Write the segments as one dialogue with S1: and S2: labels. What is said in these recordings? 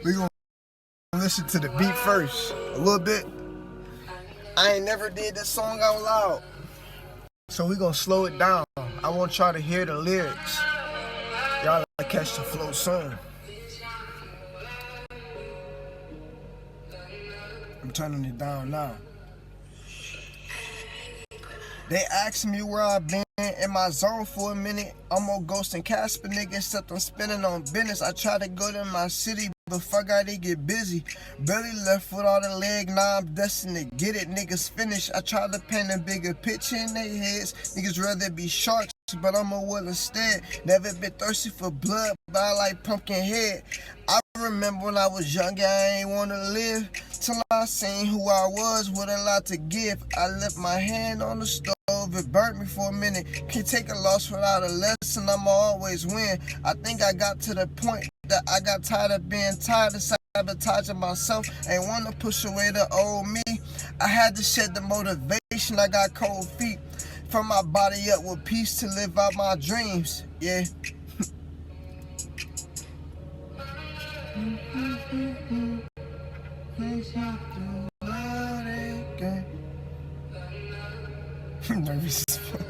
S1: We gonna listen to the beat first, a little bit. I ain't never did this song out loud, so we gonna slow it down. I want y'all to hear the lyrics. Y'all gotta catch the flow soon. I'm turning it down now. They asked me where I been in my zone for a minute. I'm more Ghost and Casper, nigga, except I'm spinning on business. I try to go to my city, but fuck, I did get busy. Barely left with all the leg, now I'm destined to get it. Niggas finish. I try to paint a bigger picture in their heads. Niggas rather be sharks, but I'm a will instead. Never been thirsty for blood, but I like pumpkin head. I remember when I was younger, I ain't wanna live till I seen who I was with a lot to give. I left my hand on the stove, it burnt me for a minute. Can't take a loss without a lesson, I'ma always win. I think I got to the point that I got tired of being tired of sabotaging myself. Ain't wanna push away the old me. I had to shed the motivation, I got cold feet. From my body up with peace to live out my dreams, yeah. Nervous as fuck.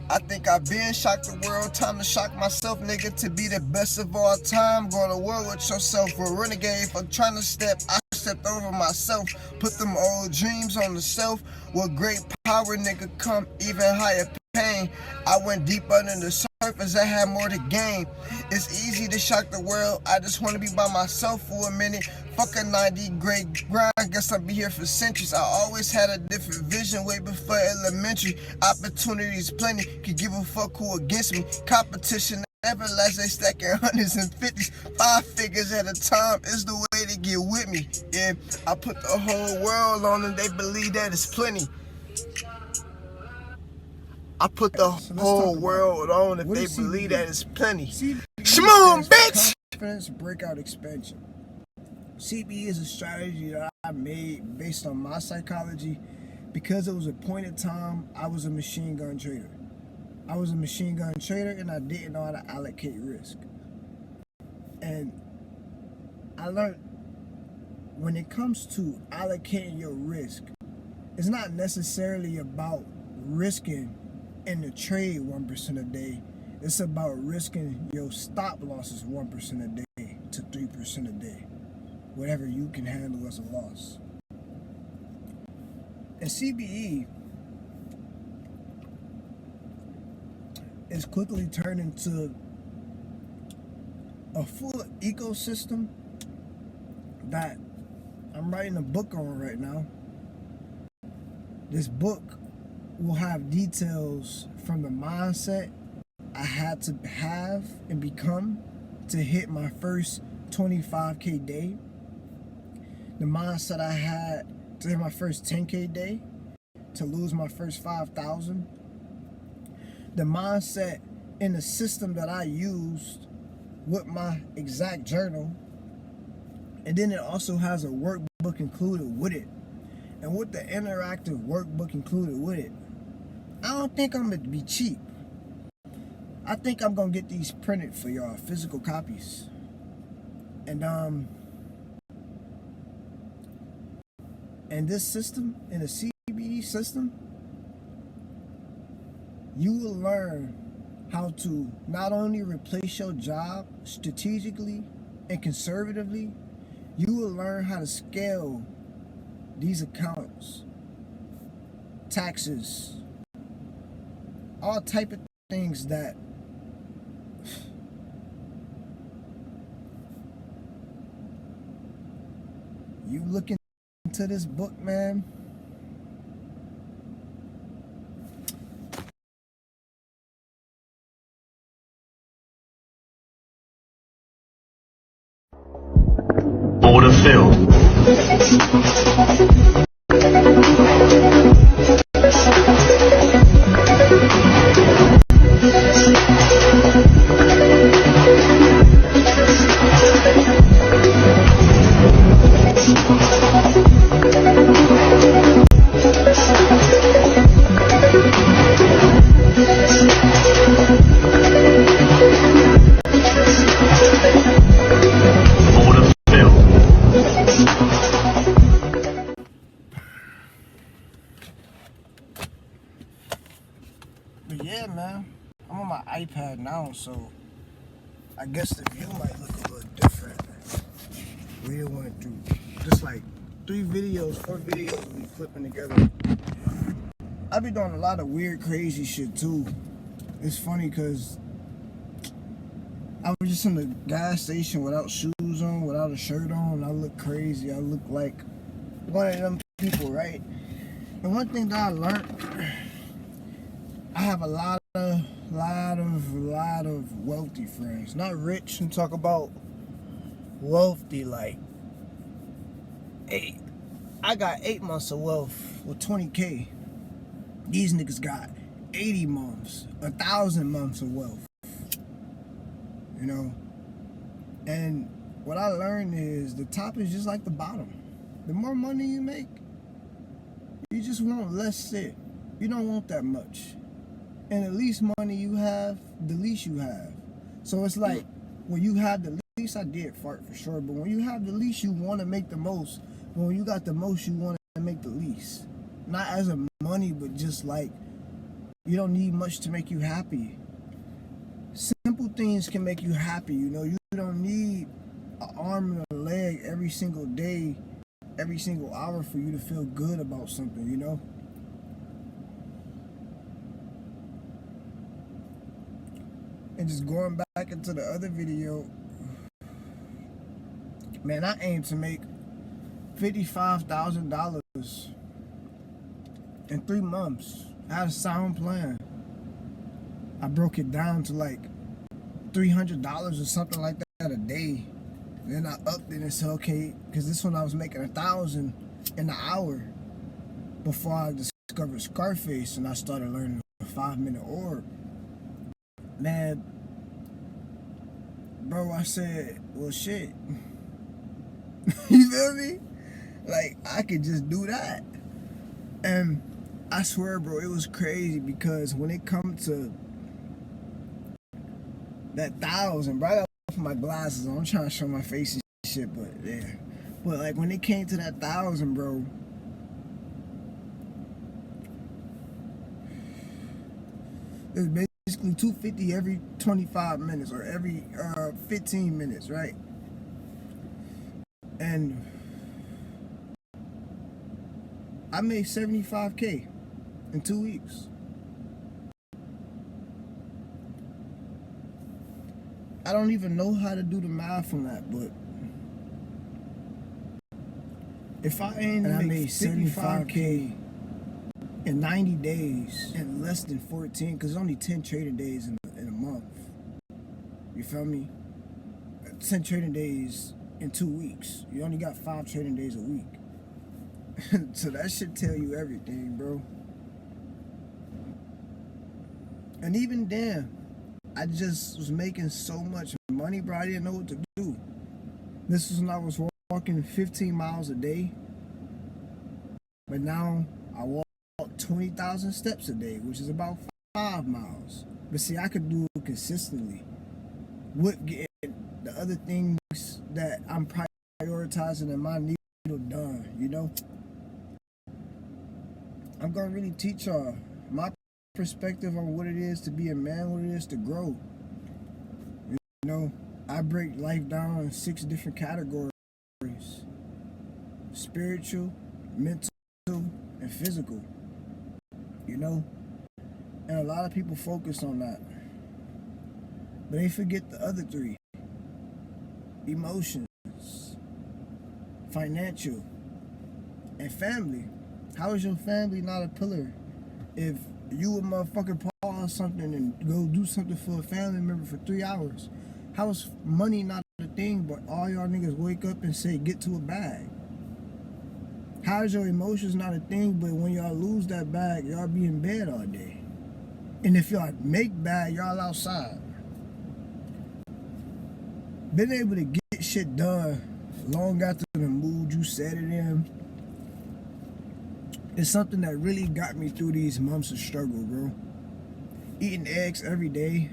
S1: I think I've been shocked the world, time to shock myself, nigga, to be the best of all time. Go to war with yourself, a renegade. For trying to step, I stepped over myself. Put them old dreams on the shelf. With great power, nigga, come even higher pain. I went deep under the surface, I had more to gain. It's easy to shock the world, I just want to be by myself for a minute. Fuck a 90-grade grind, guess I'll be here for centuries. I always had a different vision way before elementary. Opportunities plenty, could give a fuck who against me. Competition never lasts, they stacking hundreds and fifties. 5 figures at a time is the way to get with me. Yeah, I put the whole world on them, they believe that it's plenty. I put the whole world on if they believe that it's plenty. Shmoon, bitch!
S2: Confidence, breakout, expansion. CBE is a strategy that I made based on my psychology because it was a point in time I was a machine gun trader. I was a machine gun trader and I didn't know how to allocate risk. And I learned when it comes to allocating your risk, it's not necessarily about risking in the trade 1% a day. It's about risking your stop losses 1% a day to 3% a day. Whatever you can handle as a loss. And CBE is quickly turned into a full ecosystem that I'm writing a book on right now. This book will have details from the mindset I had to have and become to hit my first 25K day, the mindset I had to hit my first 10K day, to lose my first 5,000, the mindset in the system that I used with my exact journal, and then it also has a workbook included with it. And with the interactive workbook included with it, I don't think I'm gonna be cheap. I think I'm gonna get these printed for y'all, physical copies. And this system, in the CBE system, you will learn how to not only replace your job strategically and conservatively, you will learn how to scale these accounts, taxes, all type of things that you look into this book, man.
S3: Order filled.
S2: iPad now, so I guess the view might look a little different. We went through just like 4 videos we flipping together. I be doing a lot of weird, crazy shit too. It's funny because I was just in the gas station without shoes on, without a shirt on, and I look crazy. I look like one of them people, right? And one thing that I learned, I have a lot of wealthy friends. Not rich, and talk about wealthy like, hey, I got 8 months of wealth with 20K. These niggas got 80 months, 1,000 months of wealth. You know? And what I learned is the top is just like the bottom. The more money you make, you just want less shit. You don't want that much. And the least money you have, the least you have. So it's like, when you have the least, I did fart for sure, but when you have the least, you want to make the most. But when you got the most, you want to make the least. Not as a money, but just like, you don't need much to make you happy. Simple things can make you happy, you know. You don't need an arm and a leg every single day, every single hour for you to feel good about something, you know. And just going back into the other video, man, I aim to make $55,000 in 3 months. I had a sound plan. I broke it down to like $300 or something like that a day. Then I upped it and said, okay, because this one I was making 1,000 in an hour before I discovered Scarface and I started learning the 5-minute orb. Man, bro, I said, well, shit. You feel me? Like, I could just do that. And I swear, bro, it was crazy because when it comes to that 1,000, bro, I got my glasses on. I'm trying to show my face and shit, but yeah. But like when it came to that 1,000, bro, it was basically $250 every 25 minutes or every 15 minutes, right? And I made $75K in 2 weeks. I don't even know how to do the math on that, but if I aim to make $75K in 90 days in less than 14, because there's only 10 trading days in a month. You feel me? 10 trading days in 2 weeks. You only got 5 trading days a week. So that should tell you everything, bro. And even then, I just was making so much money, bro, I didn't know what to do. This was when I was walking 15 miles a day. But now I walk 20,000 steps a day, which is about 5 miles. But see, I could do it consistently with getting the other things that I'm prioritizing in my needle done, you know? I'm gonna really teach y'all my perspective on what it is to be a man, what it is to grow. You know, I break life down in 6 different categories: spiritual, mental, and physical. You know, and a lot of people focus on that, but they forget the other 3: emotions, financial, and family. How is your family not a pillar if you a motherfucker pause something and go do something for a family member for 3 hours? How is money not a thing, but all y'all niggas wake up and say, get to a bag? How is your emotions not a thing, but when y'all lose that bag, y'all be in bed all day? And if y'all make bag, y'all outside. Been able to get shit done long after the mood you set it in. It's something that really got me through these months of struggle, bro. Eating eggs every day,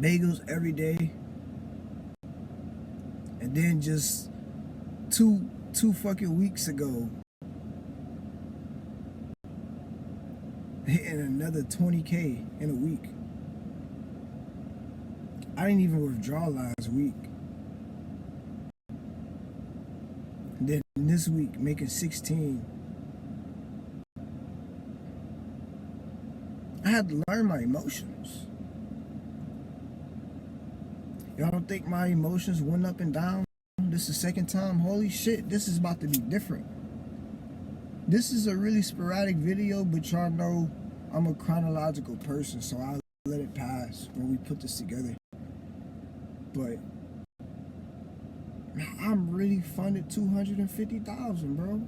S2: bagels every day, and then just two fucking weeks ago, hitting another 20K in a week. I didn't even withdraw last week. Then this week, making 16. I had to learn my emotions. Y'all don't think my emotions went up and down? This is the second time. Holy shit, this is about to be different. This is a really sporadic video, but y'all know I'm a chronological person, so I'll let it pass when we put this together. But I'm really funded $250,000, bro.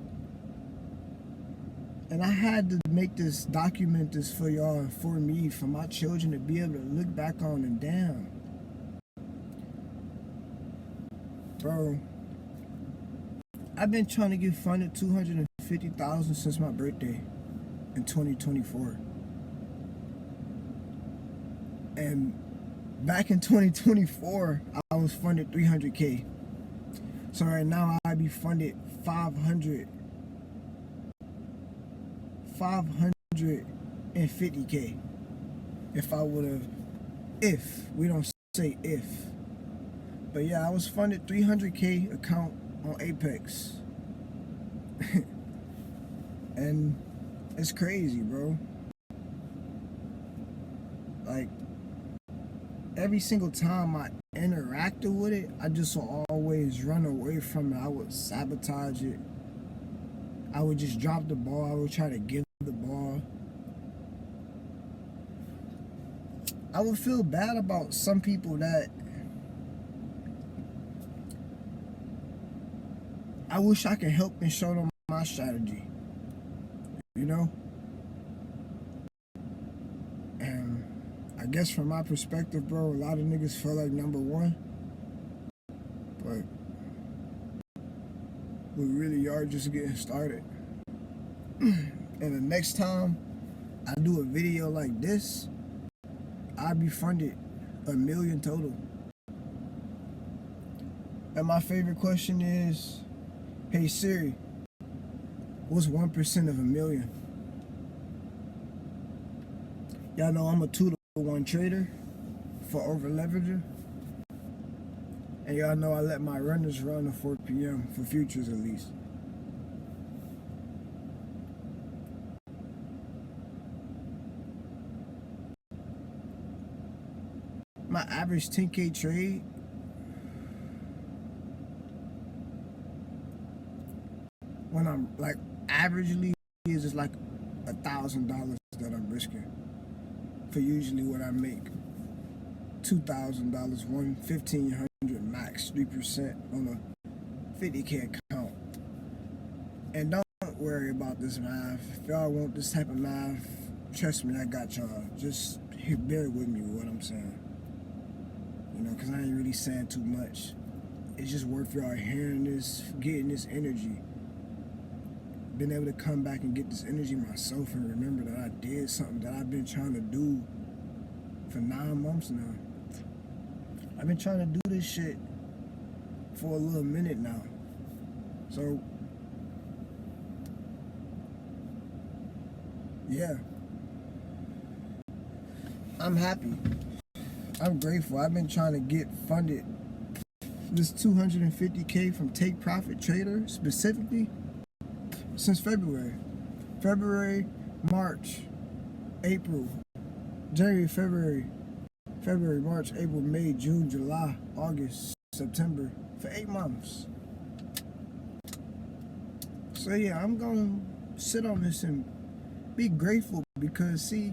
S2: And I had to make this, document this for y'all and for me, for my children to be able to look back on and damn. Bro, I've been trying to get funded $250,000 since my birthday in 2024. And back in 2024, I was funded $300K. So right now I'd be funded $550K if I would have, if we don't say if. But yeah, I was funded $300K account on Apex. And it's crazy, bro. Like, every single time I interacted with it, I just would always run away from it. I would sabotage it. I would just drop the ball. I would try to give the ball. I would feel bad about some people that I wish I could help and show them my strategy, you know? And I guess from my perspective, bro, a lot of niggas feel like number one, but we really are just getting started. And the next time I do a video like this, I'll be funded $1 million total. And my favorite question is, hey Siri, what's 1% of $1 million? Y'all know I'm a 2-to-1 trader for over leveraging. And y'all know I let my runners run at 4 p.m. for futures at least. My average 10K trade when I'm like averagely is just like $1,000 that I'm risking for usually what I make. $2,000, $1,500 max, 3% on a 50K account. And don't worry about this math. If y'all want this type of math, trust me, I got y'all. Just bear with me with what I'm saying. You know, because I ain't really saying too much. It's just worth y'all hearing this, getting this energy. Been able to come back and get this energy myself and remember that I did something that I've been trying to do for 9 months now. I've been trying to do this shit for a little minute now. So, yeah. I'm happy. I'm grateful. I've been trying to get funded this $250K from Take Profit Trader specifically since February. February, March, April, January, February, March, April, May, June, July, August, September, for 8 months. So yeah, I'm gonna sit on this and be grateful because see,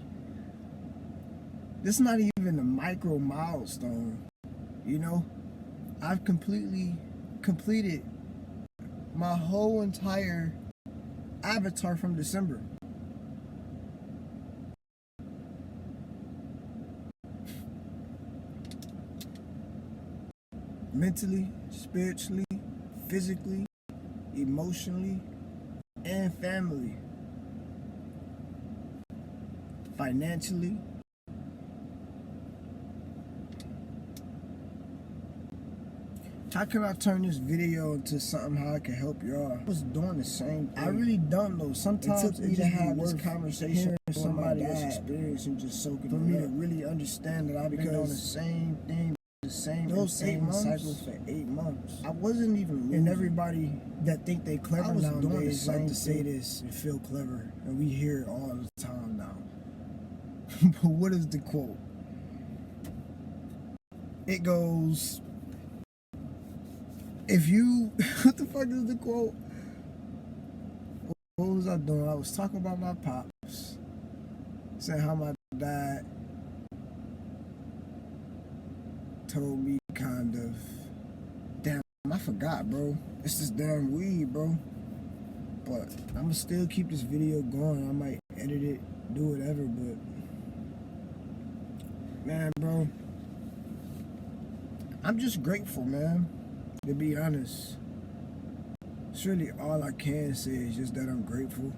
S2: this is not even a micro milestone, you know? I've completely completed my whole entire avatar from December. Mentally, spiritually, physically, emotionally, and family. Financially. How can I turn this video into something how I can help y'all? I was doing the same thing. I really don't know. Sometimes it just have this conversation with somebody else's experience and just soak it in. For me to really understand that I've been doing the same thing the same
S1: Those 8 months?
S2: cycle for 8 months.
S1: I wasn't even losing.
S2: And everybody that think they clever
S1: I was doing the
S2: nowadays like
S1: same
S2: to say
S1: thing.
S2: this and feel clever, and we hear it all the time now. But what is the quote? It goes, if you, what the fuck is the quote? What was I doing? I was talking about my pops, saying how my dad told me kind of, damn, I forgot, bro. It's this damn weed, bro. But I'ma still keep this video going. I might edit it, do whatever, but man, bro, I'm just grateful, man, to be honest. It's really all I can say is just that I'm grateful.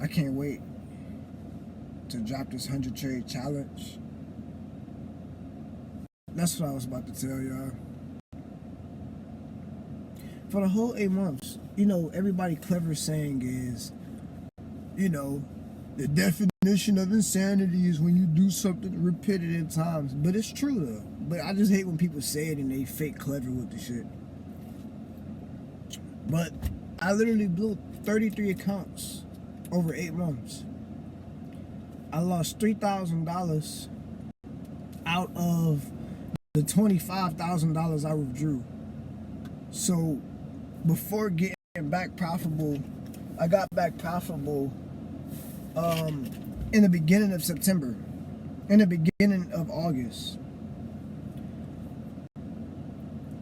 S2: I can't wait to drop this 100 trade challenge. That's what I was about to tell y'all. For the whole 8 months, you know, everybody clever saying is, you know, the definition of insanity is when you do something repetitive times. But it's true though. But I just hate when people say it and they fake clever with the shit. But I literally blew 33 accounts over 8 months. I lost $3,000 out of the $25,000 I withdrew. So before getting back profitable, I got back profitable in the beginning of September, in the beginning of August.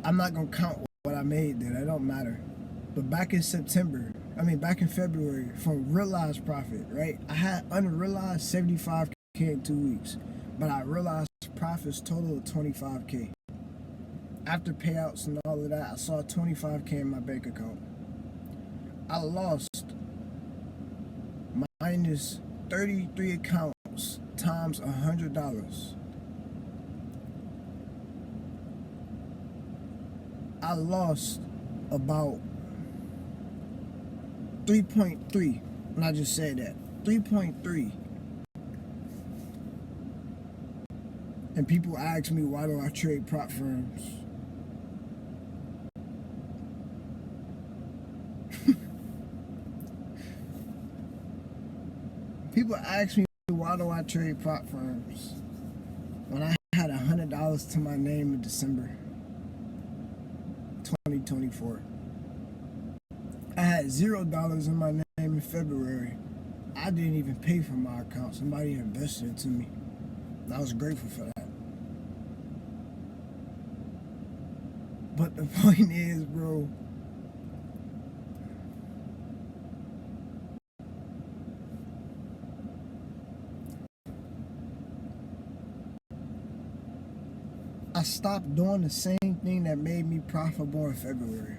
S2: I'm not gonna count what I made there, that don't matter. But back in February, from realized profit, right? I had unrealized 75K in 2 weeks, but I realized profits total of 25K. After payouts and all of that, I saw 25K in my bank account. I lost minus 33 accounts times $100. I lost about 3.3, and I just said that, 3.3. And people ask me, why do I trade prop firms? People ask me, why do I trade prop firms when I had $100 to my name in December 2024. I had $0 in my name in February. I didn't even pay for my account. Somebody invested into me. And I was grateful for that. But the point is, bro, I stopped doing the same thing that made me profitable in February.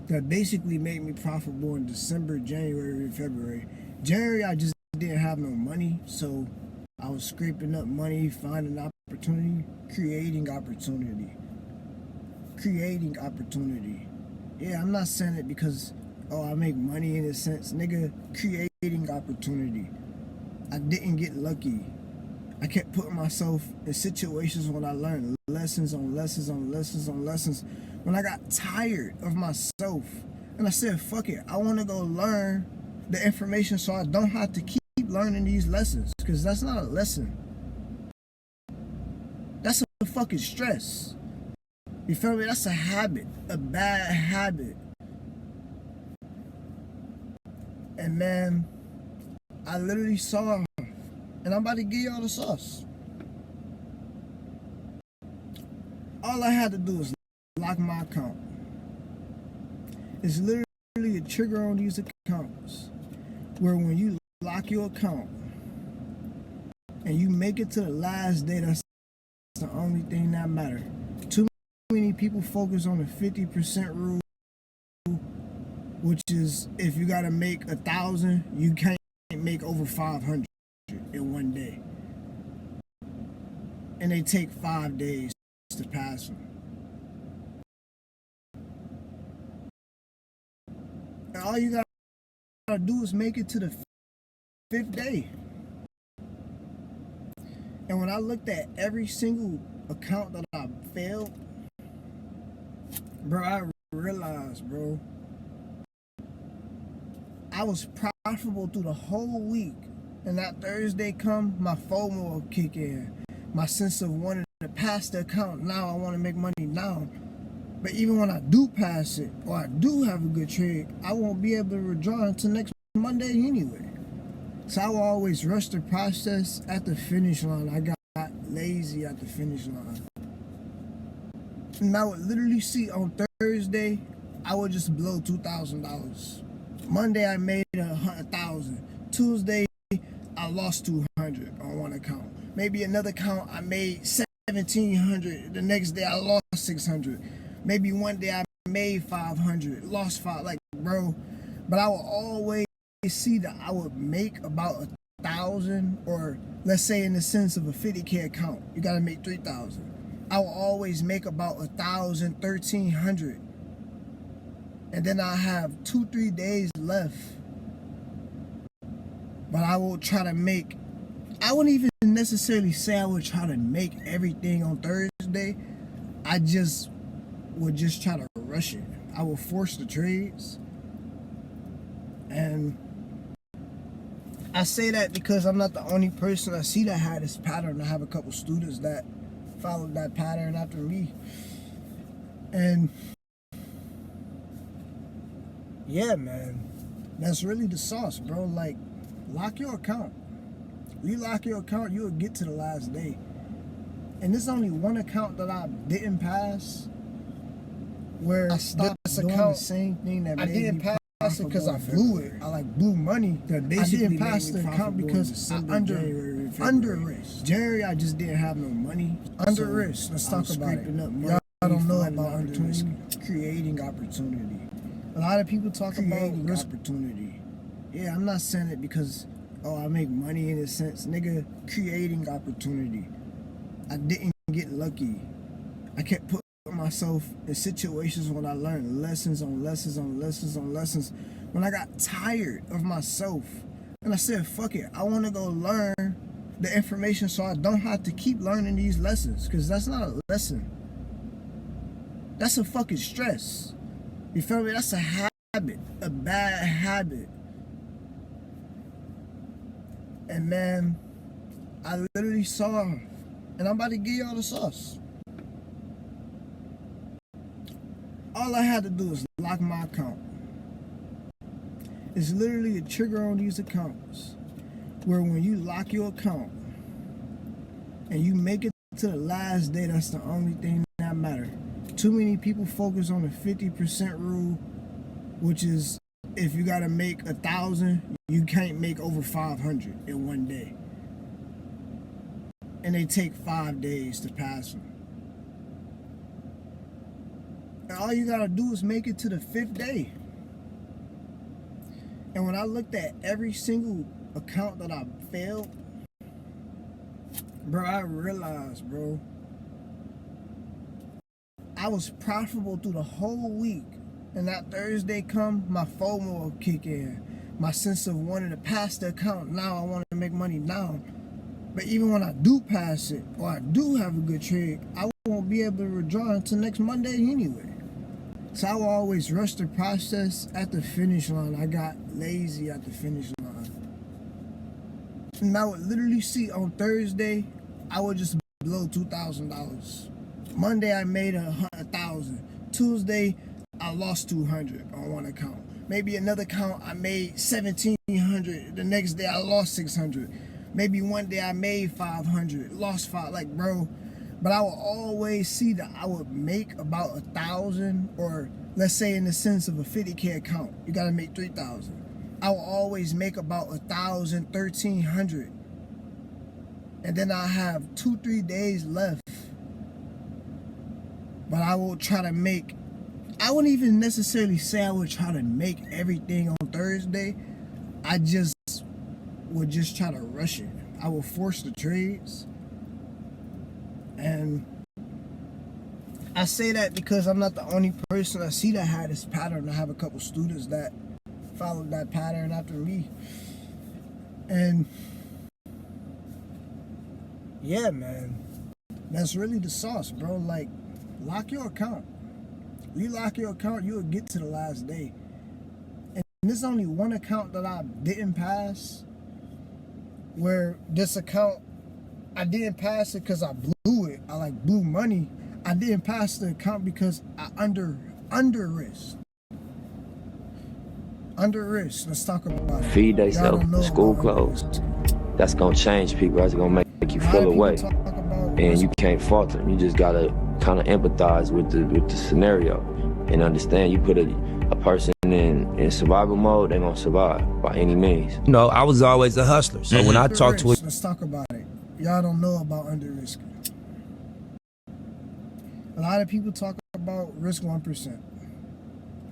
S2: That basically made me profitable in December, January, and February. January, I just didn't have no money, so I was scraping up money, finding opportunity, creating opportunity. Creating opportunity. Yeah, I'm not saying it because, oh, I make money in a sense. Nigga, creating opportunity. I didn't get lucky. I kept putting myself in situations when I learned lessons on lessons on lessons on lessons. When I got tired of myself and I said, fuck it, I want to go learn the information so I don't have to keep learning these lessons, because that's not a lesson. That's a fucking stress. You feel me? That's a habit, a bad habit. And man, I literally saw, and I'm about to give y'all the sauce. All I had to do was lock my account. It's literally a trigger on these accounts where when you lock your account and you make it to the last day, that's the only thing that matters. Too many people focus on the 50% rule, which is if you gotta make 1,000, you can't make over 500 in one day. And they take 5 days to pass them. And all you gotta gotta do is make it to the 5th day. And when I looked at every single account that I failed, bro, I realized, bro, I was profitable through the whole week. And that Thursday come, my FOMO will kick in. My sense of wanting to pass the account now, I want to make money now. But even when I do pass it, or I do have a good trade, I won't be able to withdraw until next Monday anyway. So I will always rush the process at the finish line. I got lazy at the finish line. And I would literally see on Thursday, I would just blow $2,000. Monday, I made $100,000. Tuesday, I lost $200 on one account. Maybe another account, I made $1,700. The next day, I lost $600. Maybe one day, I made $500, lost $500. Like, bro, but I will always see that I would make about $1,000, or let's say in the sense of a 50K account, you gotta make $3,000. I will always make about $1,000, $1,300, and then I have 2-3 days left. But I will try to make. I wouldn't even necessarily say I would try to make everything on Thursday. I just would just try to rush it. I will force the trades, and I say that because I'm not the only person I see that had this pattern. I have a couple students that followed that pattern after me. And yeah, man, that's really the sauce, bro. Like, lock your account. You lock your account, you'll get to the last day. And there's only one account that I didn't pass, where I stopped doing the same thing that made me
S1: didn't pass it because I blew it.
S2: I like blew money. I didn't pass the account because I under risk. January, I just didn't have no money. Under risk. Let's talk about it. Y'all don't know about under risk. Creating opportunity. A lot of people talk about risk opportunity. Yeah, I'm not saying it because, oh, I make money in a sense. Nigga, creating opportunity. I didn't get lucky. I kept putting myself in situations when I learned lessons on lessons on lessons on lessons. When I got tired of myself, and I said, fuck it, I want to go learn the information so I don't have to keep learning these lessons, because that's not a lesson. That's a fucking stress. You feel me? That's a habit, a bad habit. And man, I literally saw, and I'm about to give y'all the sauce. All I had to do is lock my account. It's literally a trigger on these accounts where when you lock your account and you make it to the last day, that's the only thing that matters. Too many people focus on the 50% rule, which is if you gotta make 1,000, you can't make over 500 in one day. And they take 5 days to pass them. And all you gotta do is make it to the 5th day. And when I looked at every single account that I failed, bro, I realized, bro, I was profitable through the whole week. And that Thursday come, my FOMO will kick in. My sense of wanting to pass the account now, I want to make money now. But even when I do pass it, or I do have a good trade, I won't be able to withdraw until next Monday anyway. So I will always rush the process at the finish line. I got lazy at the finish line. And I would literally see on Thursday, I would just blow $2,000. Monday, I made $100,000. Tuesday, I lost $200 on one account. Maybe another account, I made $1,700. The next day, I lost $600. Maybe one day, I made $500, lost $500. Like, bro, but I will always see that I would make about $1,000, or let's say in the sense of a 50K account, you gotta make $3,000. I will always make about $1,000, $1,300, and then I have 2-3 days left. But I will try to make. I wouldn't even necessarily say I would try to make everything on Thursday. I just would just try to rush it. I will force the trades. And I say that because I'm not the only person I see that had this pattern. I have a couple students that followed that pattern after me. And yeah, man, that's really the sauce, bro. Like, lock your account. You lock your account, you'll get to the last day. And there's only one account that I didn't pass, where this account, I didn't pass it because I blew it. I like blew money. I didn't pass the account because I under risk. Under risk. Let's talk about it.
S4: Feed themselves, school closed. That's gonna change people. That's gonna make you feel away. And you can't fault them. You just gotta kind of empathize with the scenario and understand. You put a person in survival mode, they're gonna survive by any means. You know, I was always a hustler. So when I talk to
S2: Let's talk about it. Y'all don't know about under risk. A lot of people talk about risk 1%.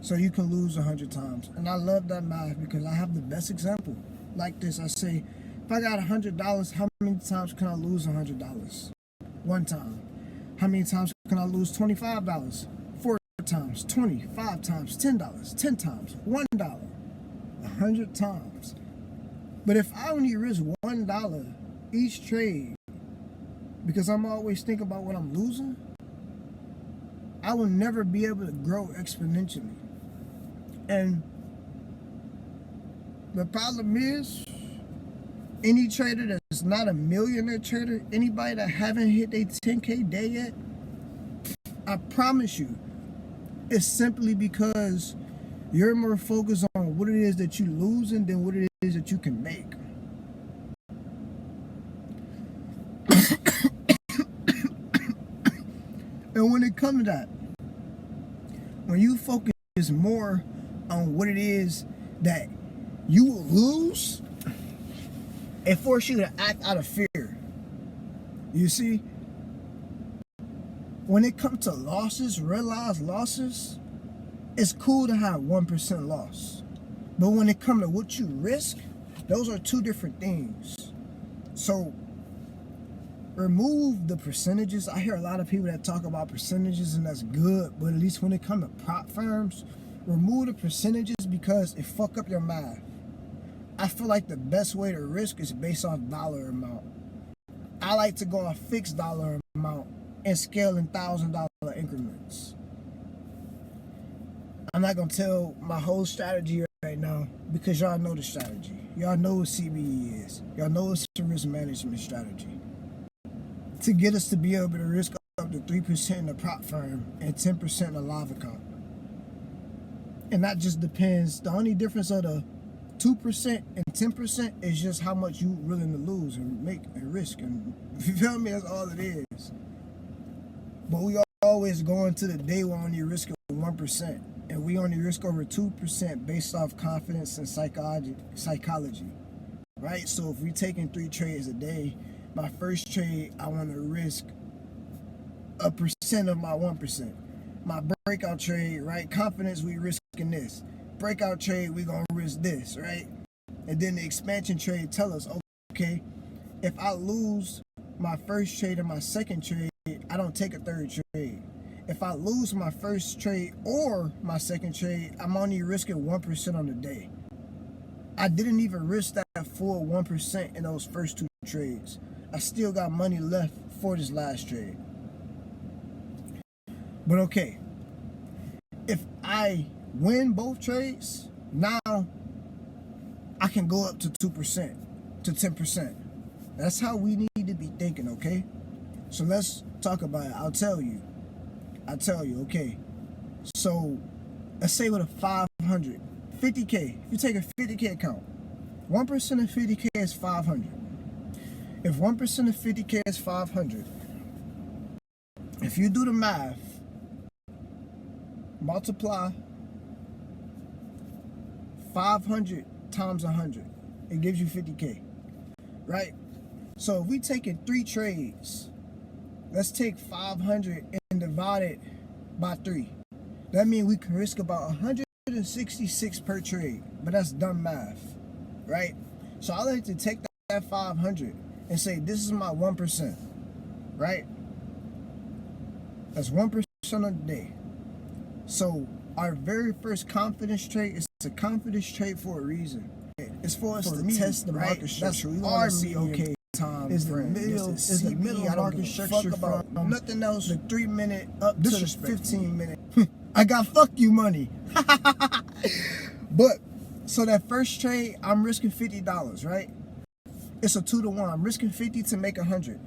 S2: So you can lose 100 times. And I love that math because I have the best example. Like this, I say, if I got $100, how many times can I lose $100? One time. How many times can I lose $25? 4 times, 20, 5 times, $10, 10 times, $1, 100 times. But if I only risk $1 each trade, because I'm always thinking about what I'm losing, I will never be able to grow exponentially. And the problem is, any trader that's not a millionaire trader, anybody that haven't hit their 10K day yet, I promise you, it's simply because you're more focused on what it is that you're losing than what it is that you can make. And when it comes to that, when you focus more on what it is that you will lose, it forces you to act out of fear. You see, when it comes to losses, realized losses, it's cool to have 1% loss. But when it comes to what you risk, those are two different things. So remove the percentages. I hear a lot of people that talk about percentages, and that's good, but at least when it comes to prop firms, remove the percentages because it fuck up your math. I feel like the best way to risk is based off dollar amount. I like to go off fixed dollar amount and scale in $1,000 increments. I'm not gonna tell my whole strategy right now because y'all know the strategy. Y'all know what CBE is. Y'all know it's a risk management strategy to get us to be able to risk up to 3% in the prop firm and 10% in the live account. And that just depends. The only difference of the 2% and 10% is just how much you willing to lose and make and risk. And you feel me? That's all it is. But we always go into the day we only risk 1%. And we only risk over 2% based off confidence and psychology. Right? So if we're taking 3 trades a day, my first trade, I want to risk 1% of my 1%. My breakout trade, right? Confidence, we risking this. Breakout trade, we gonna risk this, right? And then the expansion trade tell us, okay, if I lose my first trade and my second trade, I don't take a third trade. If I lose my first trade or my second trade, I'm only risking 1% on the day. I didn't even risk that full 1% in those first 2 trades. I still got money left for this last trade. But okay, if I win both trades, now I can go up to 2%, to 10%. That's how we need to be thinking, okay? So let's talk about it. I'll tell you, okay? So let's say with a 500, 50K, if you take a 50K account, 1% of 50K is 500. If 1% of 50K is 500, if you do the math, multiply 500 times 100, it gives you 50K, right? So if we take in 3 trades, let's take 500 and divide it by 3. That means we can risk about 166 per trade, but that's dumb math, right? So I like to take that 500 and say, this is my 1%, right? That's 1% of the day. So our very first confidence trade is a confidence trade for a reason. It's for us to
S1: me,
S2: test the
S1: right?
S2: market structure.
S1: That's
S2: We want
S1: our
S2: to see,
S1: medium
S2: okay,
S1: time
S2: is the
S1: frame.
S2: middle,
S1: This
S2: is the
S1: CB,
S2: middle
S1: I don't
S2: market
S1: give a
S2: structure
S1: fuck about
S2: from
S1: nothing else.
S2: the 3 minute up to the
S1: Disrespect
S2: 15 minute. I got fuck you money. But so that first trade, I'm risking $50, right? It's a 2-to-1. I'm risking 50 to make 100,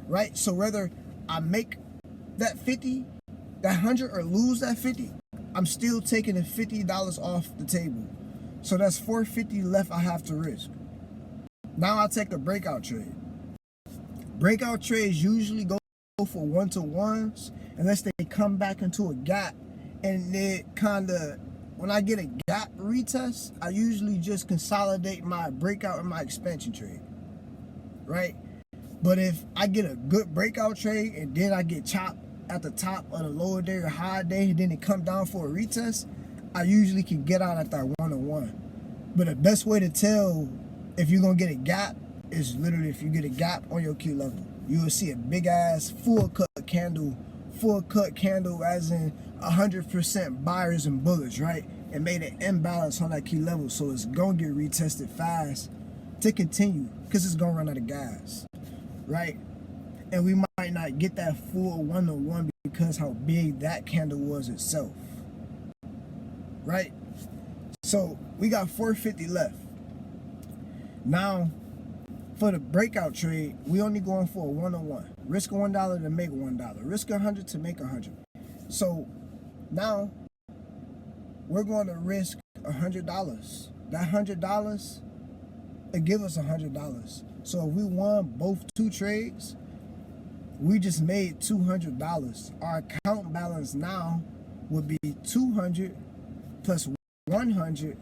S2: right? So whether I make that 50, that 100, or lose that 50, I'm still taking the $50 off the table. So that's $450 left I have to risk. Now I take a breakout trade. Breakout trades usually go for 1-to-1s unless they come back into a gap, and it kind of, when I get a gap retest, I usually just consolidate my breakout and my expansion trade, right? But if I get a good breakout trade and then I get chopped at the top of the lower day or high day, and then it come down for a retest, I usually can get out at that 1-to-1. But the best way to tell if you're gonna get a gap is literally if you get a gap on your Q level. You will see a big ass full cut candle as in 100% buyers and bullets, right? It made an imbalance on that key level, so it's gonna get retested fast to continue because it's gonna run out of gas, right? And we might not get that full 1-to-1 because how big that candle was itself, right? So we got $450 left. Now, for the breakout trade, we only going for a 1-to-1. Risk $1 to make $1. Risk 100 to make 100. So now we're going to risk $100. That $100, it give us $100. So if we won both 2 trades, we just made $200. Our account balance now would be 200 plus 100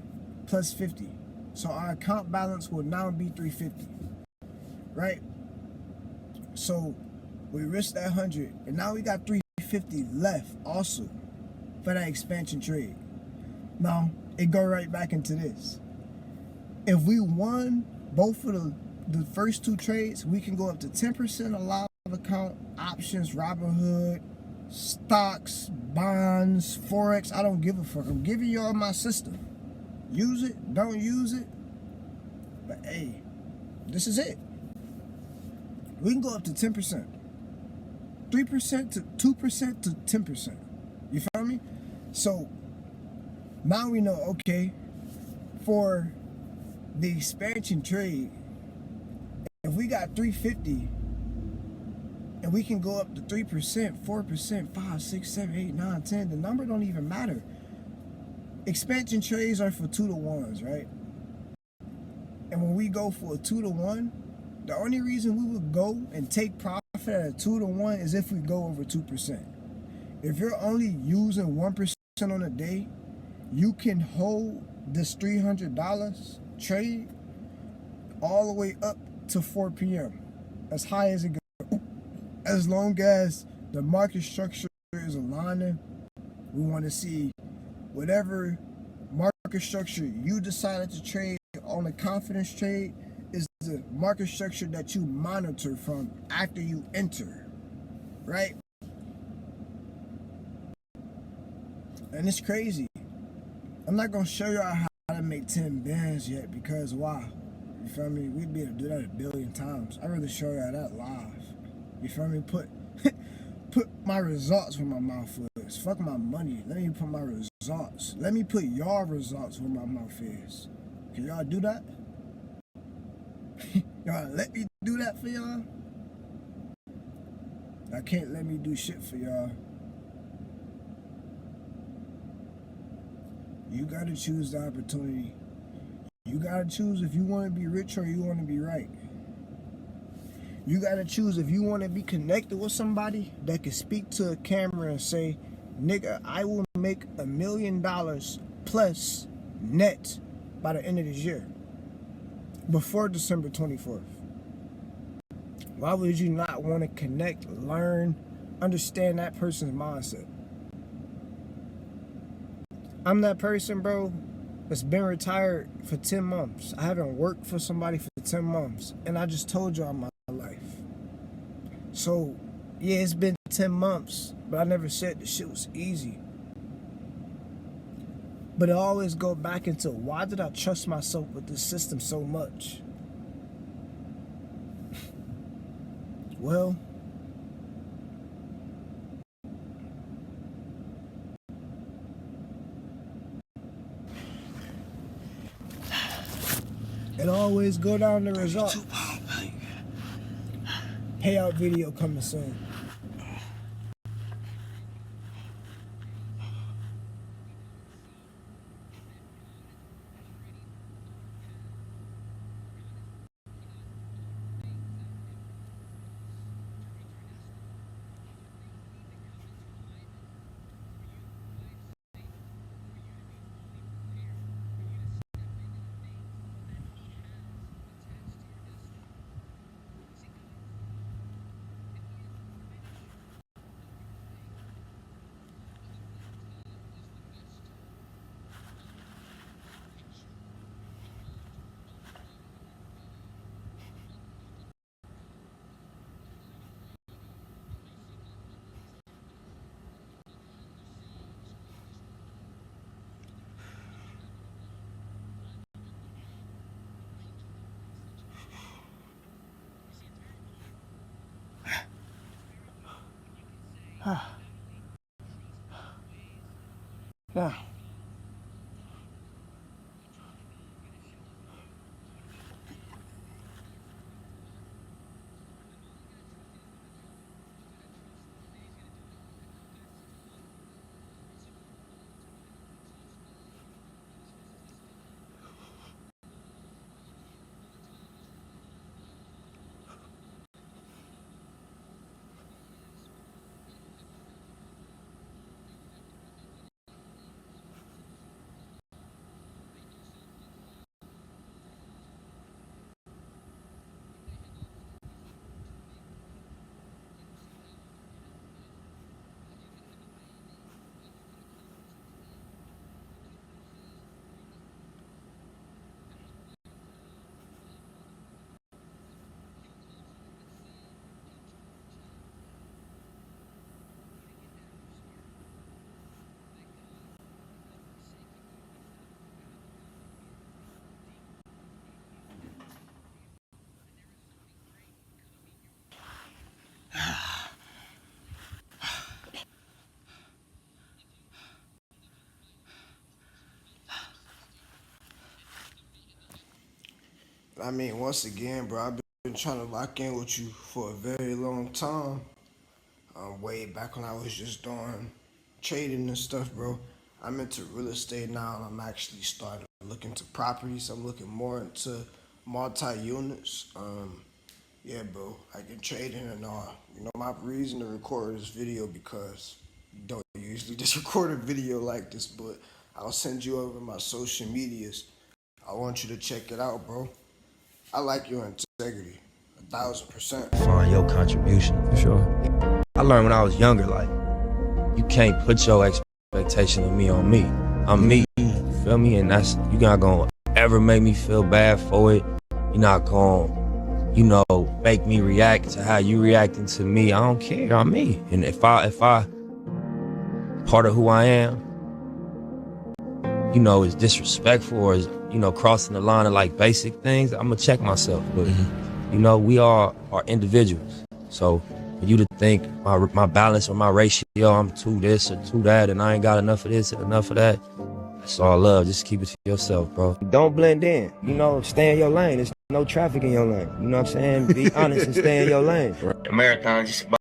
S2: plus 50. So our account balance will now be 350, right? So we risked that 100, and now we got 350 left also for that expansion trade. Now it go right back into this. If we won both of the first 2 trades, we can go up to 10% of live account, options, Robinhood, stocks, bonds, Forex. I don't give a fuck. I'm giving y'all my system. Use it, don't use it. But hey, this is it. We can go up to 10%. 3% to 2% to 10%. You feel me? So now we know, okay, for the expansion trade, if we got 350 and we can go up to 3%, 4%, 5, 6, 7, 8, 9, 10, the number don't even matter. Expansion trades are for 2-to-1s, right? And when we go for a 2-to-1, the only reason we would go and take profit at a 2-to-1 is if we go over 2%. If you're only using 1% on a day, you can hold this $300 trade all the way up to 4 p.m. as high as it goes. As long as the market structure is aligning, we want to see whatever market structure you decided to trade on a confidence trade is the market structure that you monitor from after you enter, right? And it's crazy. I'm not gonna show y'all how to make 10 bands yet because why? You feel me? We'd be able to do that 1 billion times. I'd rather show y'all that live. You feel me? Put my results where my mouth is. Fuck my money. Let me put my results. Let me put y'all results where my mouth is. Can y'all do that? Y'all let me do that for y'all? I can't let me do shit for y'all. You gotta choose the opportunity. You gotta choose if you want to be rich or you want to be right. You gotta choose if you want to be connected with somebody that can speak to a camera and say, nigga, I will make $1 million plus net by the end of this year, before December 24th. Why would you not want to connect, learn, understand that person's mindset? I'm that person, bro, that's been retired for 10 months. I haven't worked for somebody for 10 months. And I just told y'all my life. So, yeah, it's been 10 months, but I never said the shit was easy. But it always go back into, why did I trust myself with this system so much? Well, it always go down to result. Payout video coming soon. Yeah.
S1: I mean, once again, bro, I've been trying to lock in with you for a very long time. Way back when I was just doing trading and stuff, bro. I'm into real estate now, and I'm actually starting to look into properties. I'm looking more into multi-units. Yeah, bro, I can trade in and all. You know, my reason to record this video because you don't usually just record a video like this, but I'll send you over my social medias. I want you to check it out, bro. I like your integrity, 1,000%.
S4: Find your contribution. For sure. I learned when I was younger, like, you can't put your expectation of me on me. I'm me, you feel me? And that's, you're not gonna ever make me feel bad for it. You're not gonna, you know, make me react to how you reacting to me. I don't care, I'm me. And if I part of who I am, you know, is disrespectful or is, you know, crossing the line of like basic things, I'm gonna check myself. But, you know, we all are individuals. So for you to think my balance or my ratio, I'm to this or to that, and I ain't got enough of this and enough of that, that's all love. Just keep it to yourself, bro. Don't blend in. You know, stay in your lane. There's no traffic in your lane. You know what I'm saying? Be honest and stay in your lane. A marathon is just about